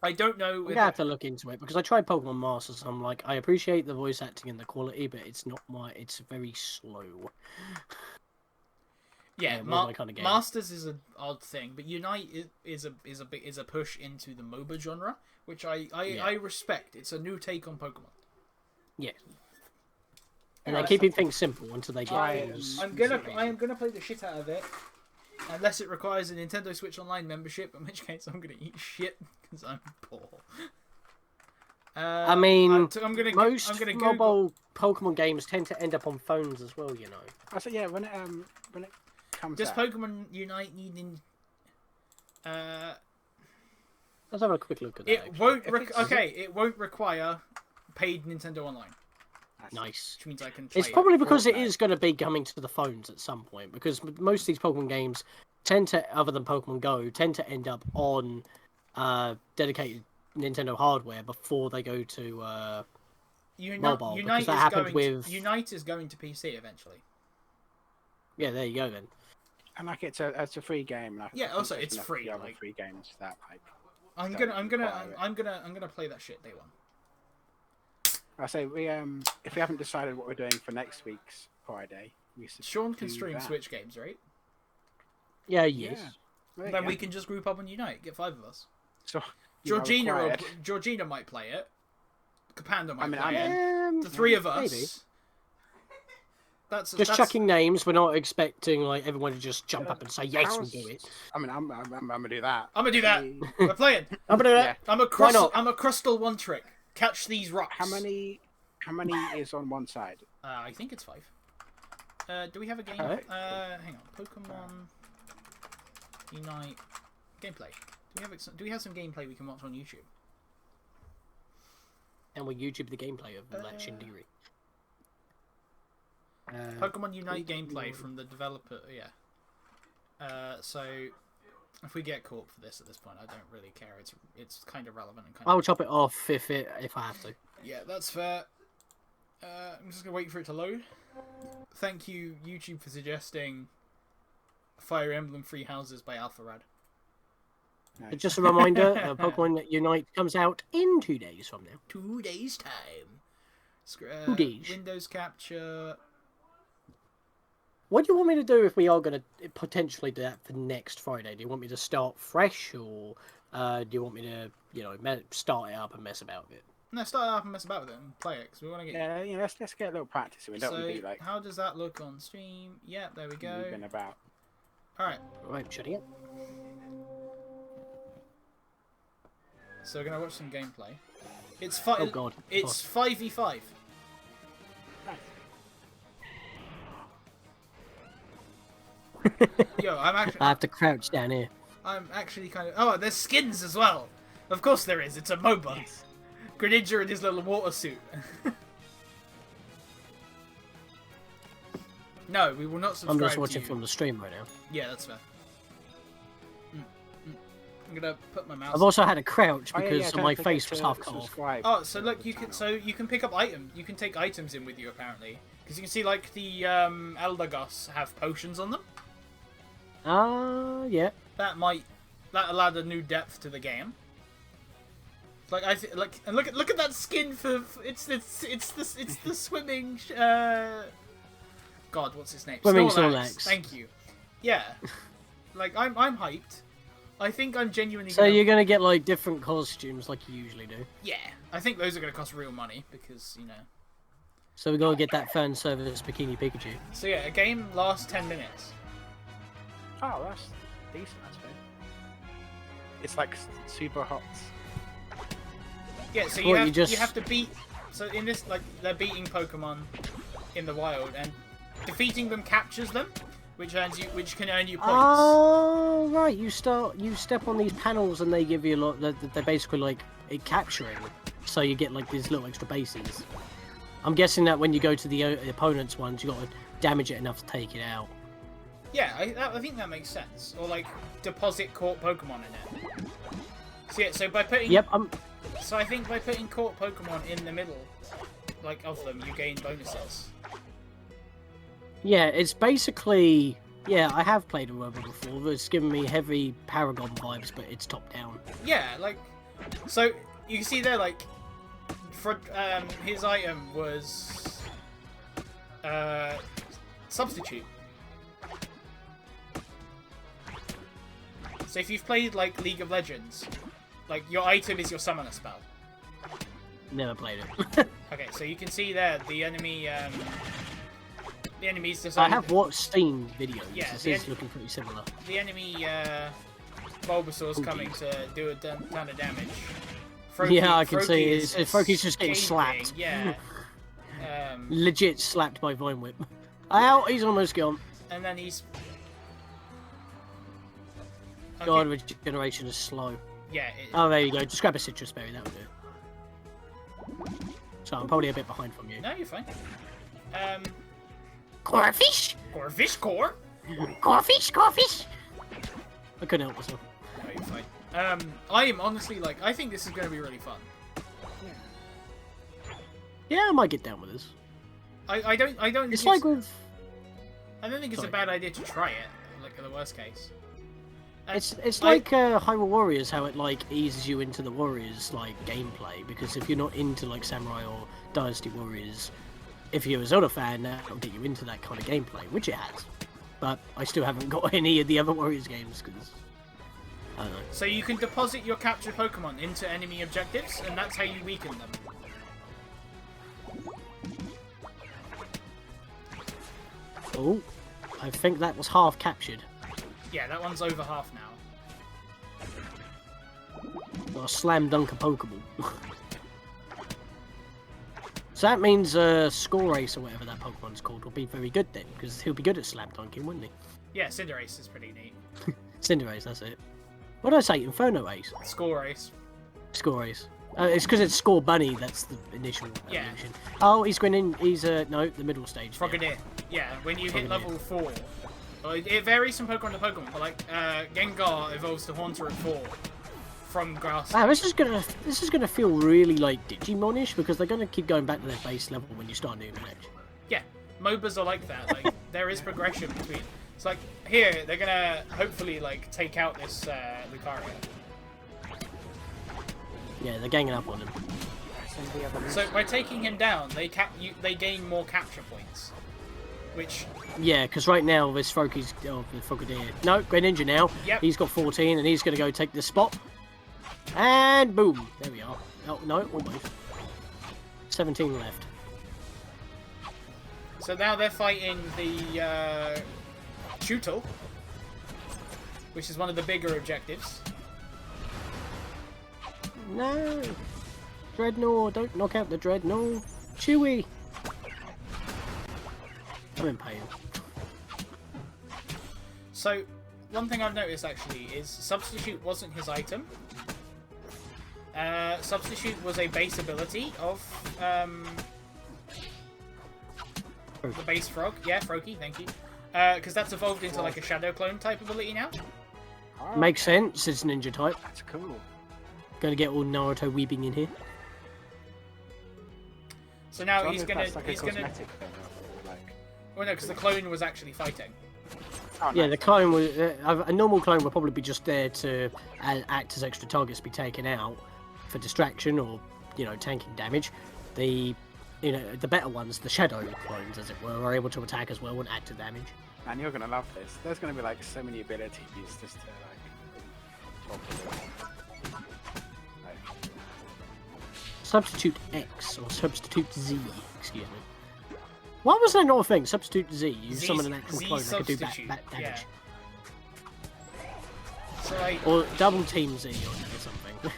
I don't know. I'm gonna have to look into it because I tried Pokemon Masters. And I'm like, I appreciate the voice acting and the quality, but it's not my. It's very slow. Yeah, my kind of game. Masters is an odd thing, but Unite is a push into the MOBA genre, which I respect. It's a new take on Pokemon. Yeah. And they're keeping things simple until they get. I am gonna play the shit out of it. Unless it requires a Nintendo Switch Online membership, in which case I'm going to eat shit because I'm poor. I mean, most mobile Pokemon games tend to end up on phones as well, you know. I said, yeah, when it comes Does out... Pokemon Unite need... Let's have a quick look at that. It won't require paid Nintendo Online. Nice. Which means I can play It's probably because it Fortnite. is going to be coming to the phones at some point, because most of these Pokemon games tend to, other than Pokemon Go, tend to end up on dedicated Nintendo hardware before they go to mobile. Because that happened with... Unite is going to PC eventually. Yeah, there you go then. And like it's a free game. And Yeah, also it's free. Other Like, free games that like. I'm gonna play that shit day one. I say we if we haven't decided what we're doing for next week's Friday, we should. Sean can do stream that. Switch games, right? Yeah, yes. Yeah. There you Then go. we can just group up on Unite. Get 5 of us. So you are required. Georgina might play it. Capanda might I mean, play it. The 3 of us. Maybe. That's chucking names. We're not expecting like everyone to just jump up and say yes and do it. I mean, I'm gonna do that. I'm gonna do that. Hey. We're playing. I'm gonna do that. Yeah. I'm a Why not? crustal one trick. Catch these rocks. How many is on one side? I think it's 5. Do we have a game? Alright. Hang on. Pokemon Unite gameplay. Do we have some gameplay we can watch on YouTube? And we YouTube the gameplay of that Shindiri. Pokemon Unite gameplay from the developer. Yeah. So if we get caught for this at this point, I don't really care. It's kind of relevant and kind I'll of. chop it off if I have to. Yeah, that's fair. I'm just gonna wait for it to load. Thank you, YouTube, for suggesting Fire Emblem Free Houses by Alpharad. Nice. Just a reminder, Pokemon Unite comes out in 2 days from now. 2 days time. 2 days. Windows capture. What do you want me to do if we are going to potentially do that for next Friday? Do you want me to start fresh, or do you want me to, start it up and mess about with it? No, start up and mess about with it and play it because we want to get. Yeah, let's get a little practice. We don't So want to be like how does that look on stream? Yeah, there we go. moving about. All right, Right, shutting it. so we're gonna watch some gameplay. It's Oh god. It's 5v5. Yo, I have to crouch down here. I'm actually kind of. Oh, there's skins as well. Of course there is. It's a MOBA. Yes. Greninja in his little water suit. No, we will not subscribe I'm just to watching you. from the stream right now. Yeah, that's fair. I'm gonna put my mouse. I've also had to crouch Oh, yeah, because don't my forget face was to half cut off. subscribe Oh, so to look, the you can channel. pick up items. You can take items in with you apparently, because you can see like the Eldegoss have potions on them. Yeah. That'll add a new depth to the game. Like and look at that skin for it's the swimming. God, what's his name? Swimming Snorlax. Snorlax. Thank you. Yeah, like I'm hyped. I think I'm genuinely. So you're gonna get like different costumes like you usually do. Yeah, I think those are gonna cost real money because So we gotta get that fan service Bikini Pikachu. So yeah, a game lasts 10 minutes. Oh, that's decent. That's fair. It's like super hot. Yeah, so Well, you have to beat. So in this, like, they're beating Pokemon in the wild, and defeating them captures them, which can earn you points. Oh right, you step on these panels and they give you a lot. They're basically like a capturing, so you get like these little extra bases. I'm guessing that when you go to the opponent's ones, you got to damage it enough to take it out. Yeah, I think that makes sense. Or like deposit caught Pokemon in it. So yeah, so by putting. Yep, So I think by putting caught Pokemon in the middle, like of them, you gain bonuses. Yeah, it's basically... Yeah, I have played a robot before. It's given me heavy Paragon vibes, but it's top down. Yeah, like, so you can see there, like, for his item was substitute. So if you've played like League of Legends, like your item is your summoner spell. Never played it. Okay, so you can see there the enemy. The enemy's I decided. have watched Steam videos. Yeah, This the is looking pretty similar. The enemy Bulbasaur's coming to do a ton of damage. Yeah, I can see Froakie it. is Froakie's just getting escaping, slapped. Yeah. Legit slapped by Vine Whip. Ow, he's almost gone. And then he's. Okay. God, regeneration is slow. Yeah. Oh, there you go. Just grab a citrus berry. That would do. So I'm probably a bit behind from you. No, you're fine. Corfish? Corfish core? Corfish! I couldn't help myself. No, you're fine. I am honestly, like, I think this is going to be really fun. Yeah, I might get down with this. I don't It's think like with... I don't think it's a bad idea to try it, like, in the worst case. It's like Hyrule Warriors, how it like eases you into the Warriors like gameplay, because if you're not into like Samurai or Dynasty Warriors, if you're a Zelda fan, that'll get you into that kind of gameplay, which it has. But I still haven't got any of the other Warriors games because I don't know. So you can deposit your captured Pokemon into enemy objectives, and that's how you weaken them. Oh, I think that was half captured. Yeah, that one's over half now. Got a slam dunk a Pokeball. So that means Score Race or whatever that Pokemon's called will be very good then, because he'll be good at slam dunking, wouldn't he? Yeah, Cinderace is pretty neat. Cinderace, that's it. What did I say? Inferno Race? Score Race. Score Race. It's because it's Score Bunny, that's the initial Yeah. evolution. Oh, he's grinning. He's, no, the middle stage. Frogadier. Yeah, when you hit Frogadier. level 4. Well, it varies from Pokemon to Pokemon, but like, Gengar evolves to Haunter at 4. From Grass. Wow, this is gonna feel really like Digimon-ish, because they're gonna keep going back to their base level when you start a new match. Yeah, MOBAs are like that. Like, there is progression between. It's like, here, they're gonna hopefully, like, take out this, Lucario. Yeah, they're ganging up on him. So, by taking him down, they gain more capture points. Which... Yeah, because right now, this Froggy's... Oh, the Frogadier. No, Greninja now. Yep. He's got 14, and he's gonna go take this spot. And boom! There we are. Oh, no, almost. 17 left. So now they're fighting the, Shootle. Which is one of the bigger objectives. No! Dreadnought, don't knock out the Dreadnought. Chewy! I'm in pain. So, one thing I've noticed actually is Substitute wasn't his item. Substitute was a base ability of the base frog. Yeah, Froakie, thank you. Because that's evolved into like a Shadow Clone type ability now. Oh, Makes sense, it's ninja type. that's cool. Gonna get all Naruto weeping in here. So now So I he's wonder gonna if that's like a cosmetic thing, or like... Well, no, because the clone was actually fighting. Oh, Yeah, nice. the clone was a normal clone would probably be just there to act as extra targets to be taken out for distraction or tanking damage. The better ones, the shadow clones as it were, are able to attack as well and add to damage. Man, you're gonna love this. There's gonna be like so many abilities just to like talk like Substitute X or Substitute Z, excuse me. Why was that not a thing? Substitute Z. You summon an actual Z clone that could do substitute, that damage. So like, Or double team Z or something.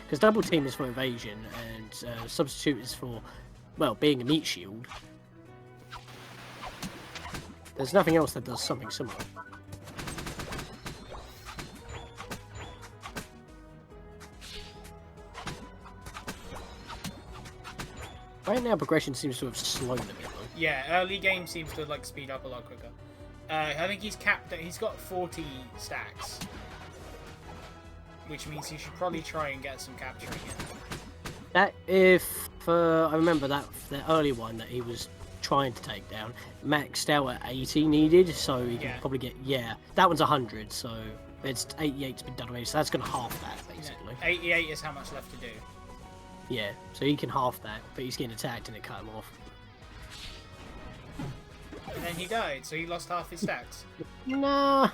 Because double team is for evasion and substitute is for, well, being a meat shield. There's nothing else that does something similar. Right now, progression seems to have slowed a bit though. yeah, early game seems to like speed up a lot quicker. I think he's capped. He's got 40 stacks, which means he should probably try and get some capturing in. That if I remember that the early one that he was trying to take down maxed out at 80 needed, so he can probably get that one's 100, so it's 88's been done away, so that's gonna half that basically. 88 is how much left to do. Yeah, so he can half that, but he's getting attacked and it cut him off. And then he died, so he lost half his stacks. No,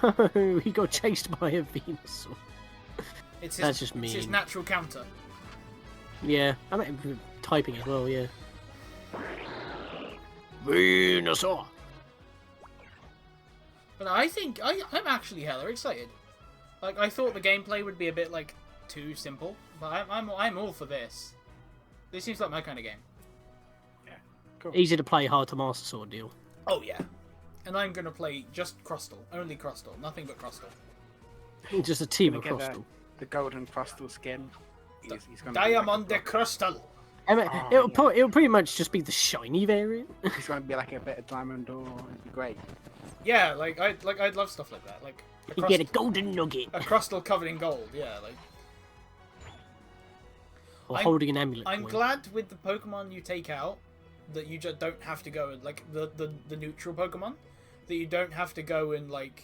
he got chased by a Venusaur. It's his, That's just It's his mean. natural counter. Yeah, I mean typing as well. Yeah. Venusaur. But I think I'm actually hella excited. Like I thought the gameplay would be a bit like too simple, but I'm all for this. This seems like my kind of game. Easy to play, hard to master sort of deal. Oh yeah, and I'm gonna play just Crustle, only Crustle, nothing but Crustle. Just a team Gonna of get Crustle. the golden crustal skin. He's gonna be Diamond like de Crustle. I mean, Oh, it'll pretty much just be the shiny variant. It's going to be like a bit of diamond ore. It'd be great. Yeah, I'd love stuff like that. Like You get a golden nugget. a crustal covered in gold. Yeah, like. Or holding an amulet. I'm coin. glad with the Pokemon you take out that you just don't have to go and like the neutral Pokemon that you don't have to go and like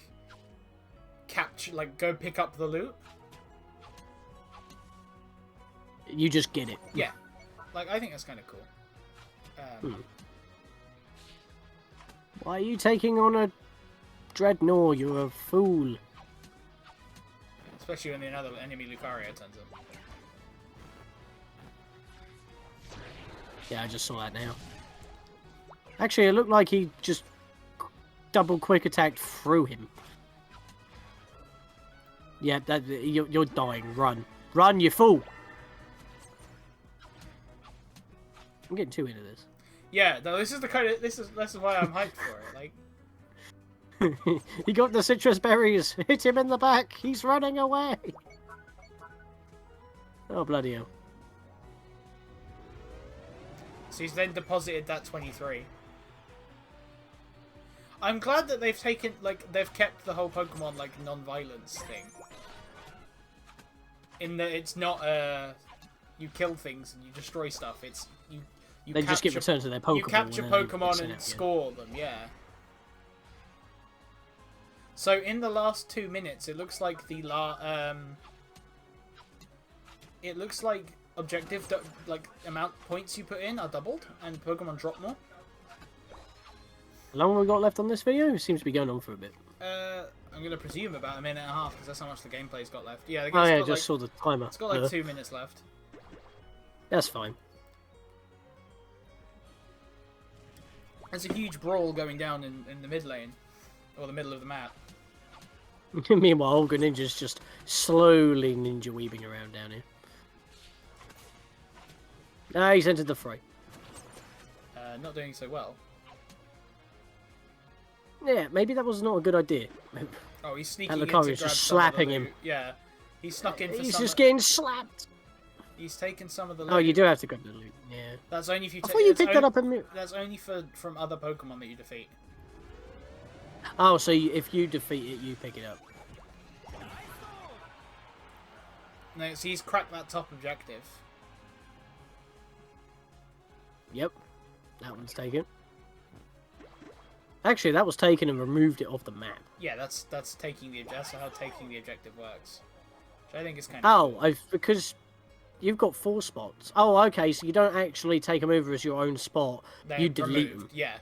capture go pick up the loot. You just get it. Yeah, like I think that's kind of cool. Why are you taking on a Dreadnought? You're a fool. Especially when another enemy Lucario turns up. Yeah, I just saw that now. Actually, it looked like he just double quick attacked through him. Yeah, you're dying. Run, run, you fool! I'm getting too into this. Yeah, no, this is this is why I'm hyped for it. Like, He got the citrus berries. Hit him in the back. He's running away. Oh bloody hell! so he's then deposited that 23. I'm glad that they've taken they've kept the whole Pokemon non-violence thing. In that it's not you kill things and you destroy stuff. It's you They just get returned to their Pokemon. You capture Pokemon and score them, yeah. So in the last 2 minutes, it looks like it looks like objective amount points you put in are doubled and Pokemon drop more. How long have we got left on this video? It seems to be going on for a bit. I'm gonna presume about a minute and a half because that's how much the gameplay's got left. Yeah, Oh yeah, just saw the timer. It's got 2 minutes left. That's fine. There's a huge brawl going down in the mid lane, or the middle of the map. Meanwhile, Olga Ninja's just slowly ninja weaving around down here. Ah, he's entered the fray. Not doing so well. Yeah, maybe that was not a good idea. Oh, he's sneaking in to Lucario's grab just some of the slapping him. loot. Yeah, he's snuck in for He's some just getting slapped. He's taken some of the loot. Oh, you do have to grab the loot. Yeah. That's only if you. I thought you picked that up in. That's only from other Pokemon that you defeat. Oh, so if you defeat it, you pick it up. No, so he's cracked that top objective. Yep, that one's taken. Actually, that was taken and removed it off the map. Yeah, that's taking that's how taking the objective works. Which I think is kind of. Oh, because you've got 4 spots. Oh, okay, so you don't actually take them over as your own spot. They're you delete removed. them. Yeah.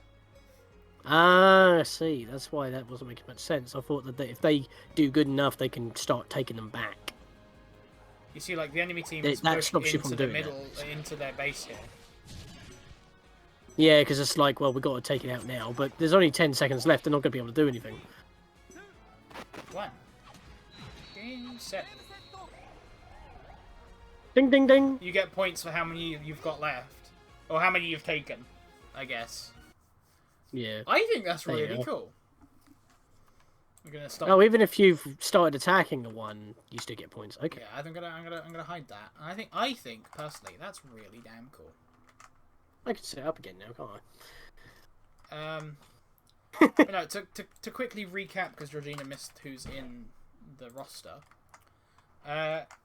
Ah, I see. That's why that wasn't making much sense. I thought that if they do good enough, they can start taking them back. You see, the enemy team That is pushed stops you into from the doing middle, into their base here. Yeah, because it's like, well, we've got to take it out now, but there's only 10 seconds left. They're not going to be able to do anything. 1. Game set. Ding, ding, ding. You get points for how many you've got left, or how many you've taken, I guess. Yeah. I think that's There you really go. cool. I'm gonna stop. Oh, even if you've started attacking the one, you still get points. Okay. Yeah, I'm gonna hide that. I think personally that's really damn cool. I can set it up again now, can't But no, to quickly recap, because Georgina missed who's in the roster.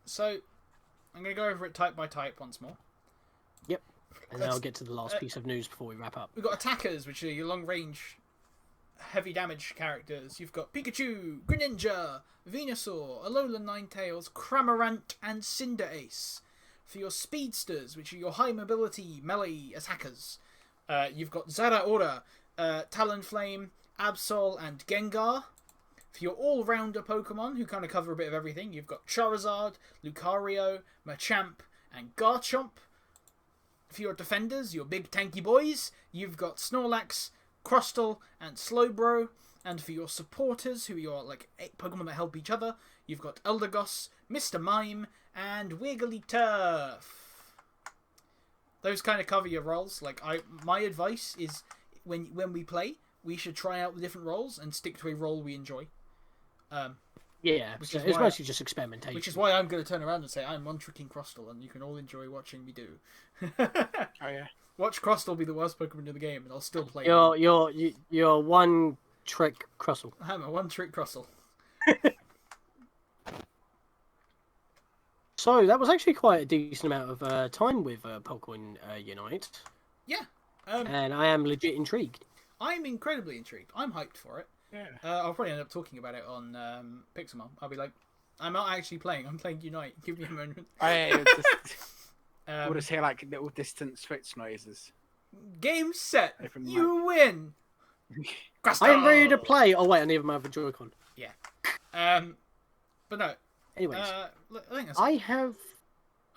So I'm gonna go over it type by type once more. Yep. And then I'll get to the last piece of news before we wrap up. We've got attackers, which are your long range, heavy damage characters. You've got Pikachu, Greninja, Venusaur, Alolan Ninetales, Cramorant, and Cinderace. For your speedsters, which are your high mobility melee attackers, you've got Zeraora, Talonflame, Absol, and Gengar. For your all-rounder Pokemon, who kind of cover a bit of everything, you've got Charizard, Lucario, Machamp, and Garchomp. For your defenders, your big tanky boys, you've got Snorlax, Crustle, and Slowbro. And for your supporters, who are your Pokemon that help each other, you've got Eldegoss, Mr. Mime, and Wigglytuff. Those kind of cover your roles. My advice is when we play, we should try out the different roles and stick to a role we enjoy. Yeah, Which so is it's why- mostly just experimentation. Which is why I'm going to turn around and say I'm one-tricking Crustle, and you can all enjoy watching me do. Oh yeah. Watch Crustle be the worst Pokemon in the game, and I'll still play. You're one trick Crustle. I'm a one-trick Crustle. So that was actually quite a decent amount of time with Pokemon Unite, Yeah. and I am legit intrigued. I'm incredibly intrigued. I'm hyped for it. Yeah. I'll probably end up talking about it on Pixelmon. I'll be like, I'm not actually playing. I'm playing Unite. Give me a moment. We'll just hear like little distant switch noises. Game set. Open mic. You win. I am ready to play. Oh wait, I need my other Joy-Con. But no. Anyways, I think that's. I have.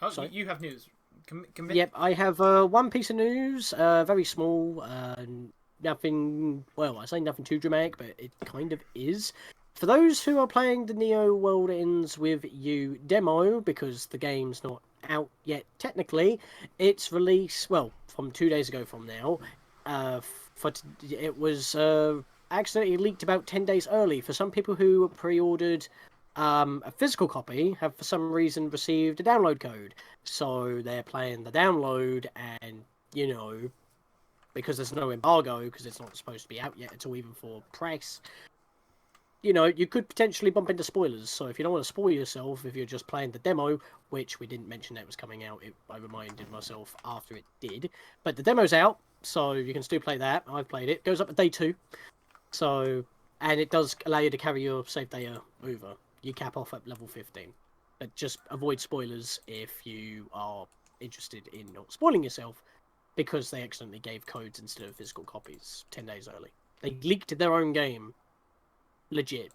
Oh, sorry. you have news. Yep, I have one piece of news. Very small. Nothing. Well, I say nothing too dramatic, but it kind of is. For those who are playing the Neo World Ends with You demo, because the game's not out yet technically, its release, well, from 2 days ago from now, it was accidentally leaked about 10 days early. For some people who pre-ordered a physical copy, have for some reason received a download code. So they're playing the download, and, you know, because there's no embargo, because it's not supposed to be out yet at all, even for press, you know, you could potentially bump into spoilers. So if you don't want to spoil yourself, if you're just playing the demo, which we didn't mention that was coming out, I reminded myself after it did. But the demo's out, so you can still play that. I've played it. It goes up to day 2. So, and it does allow you to carry your save data over. You cap off at level 15. But just avoid spoilers if you are interested in not spoiling yourself, because they accidentally gave codes instead of physical copies 10 days early. They leaked their own game. Legit.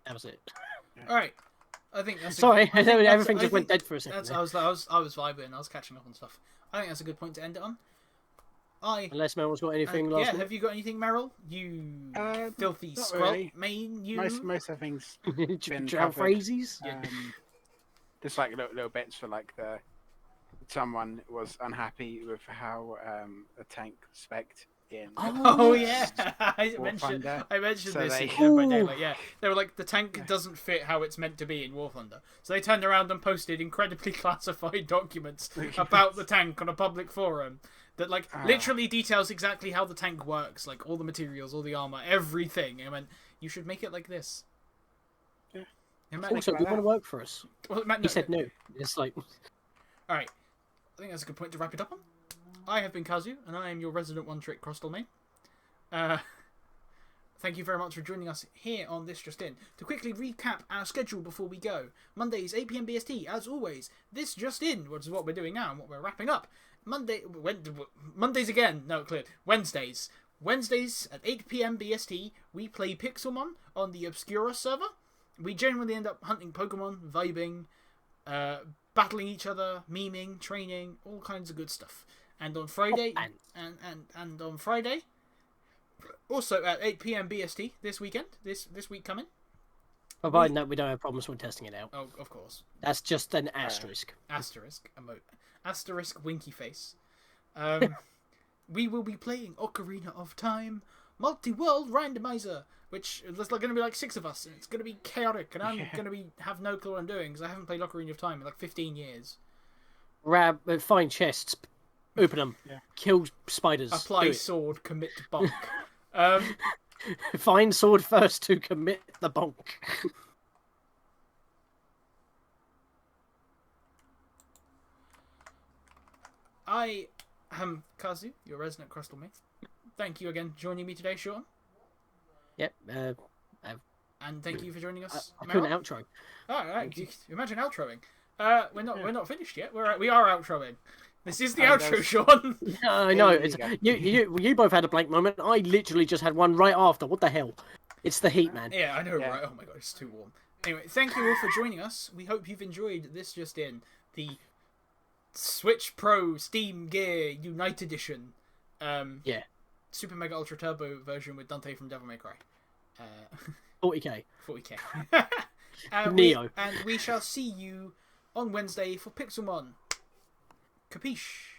That was it. All right. I think that's. Sorry, everything just went dead for a second. I was vibing. I was catching up on stuff. I think that's a good point to end it on. Unless Meryl's got anything last minute. Have you got anything, Meryl? You filthy not scroll. really. Main, you. Most of things been Drown covered. phrases. Just like little bits for like someone was unhappy with how a tank spec'd in. Oh yeah, I mentioned So this they- in Dead by Daylight. Yeah, they were like, the tank doesn't fit how it's meant to be in War Thunder. So they turned around and posted incredibly classified documents about the tank on a public forum that literally details exactly how the tank works, like all the materials, all the armor, everything. And went, you should make it like this. Yeah. And Matt, Also, you want to work for us? well, Matt, He said no. It's like, all right. I think that's a good point to wrap it up on. I have been Kazu, and I am your resident one-trick Crustle main. Thank you very much for joining us here on This Just In. To quickly recap our schedule before we go. Mondays, 8 PM BST, as always. This Just In, which is what we're doing now and what we're wrapping up. Mondays again. No, clear. Wednesdays. Wednesdays at 8 PM BST, we play Pixelmon on the Obscuros server. We generally end up hunting Pokemon, vibing, battling each other, memeing, training, all kinds of good stuff. And on Friday, and on Friday, also at 8 PM BST this weekend, this week coming. providing that we don't have problems when testing it out. Oh, of course. That's just an asterisk. Asterisk emote. Asterisk winky face. We will be playing Ocarina of Time Multiworld Randomizer, which there's going to be like 6 of us, and it's going to be chaotic, and I'm going to have no clue what I'm doing, because I haven't played Ocarina of Time in like 15 years. Find chests, open them, kill spiders. Apply sword, commit bonk. Find sword first to commit the bonk. I am Kazu, your resident Crustle mate. Thank you again for joining me today, Sean. Yep. And thank you for joining us. I couldn't outro. Oh, right. Imagine outroing. We're not finished yet. We are outroing. This is the outro, Sean. I know. It's, you both had a blank moment. I literally just had one right after. What the hell? It's the heat, man. Yeah, I know, right? Oh my god, it's too warm. Anyway, thank you all for joining us. We hope you've enjoyed This Just In, the Switch Pro Steam Gear Unite Edition. Yeah. Super Mega Ultra Turbo version with Dante from Devil May Cry. 40k. 40k. Neo. And we shall see you on Wednesday for Pixelmon. Capiche?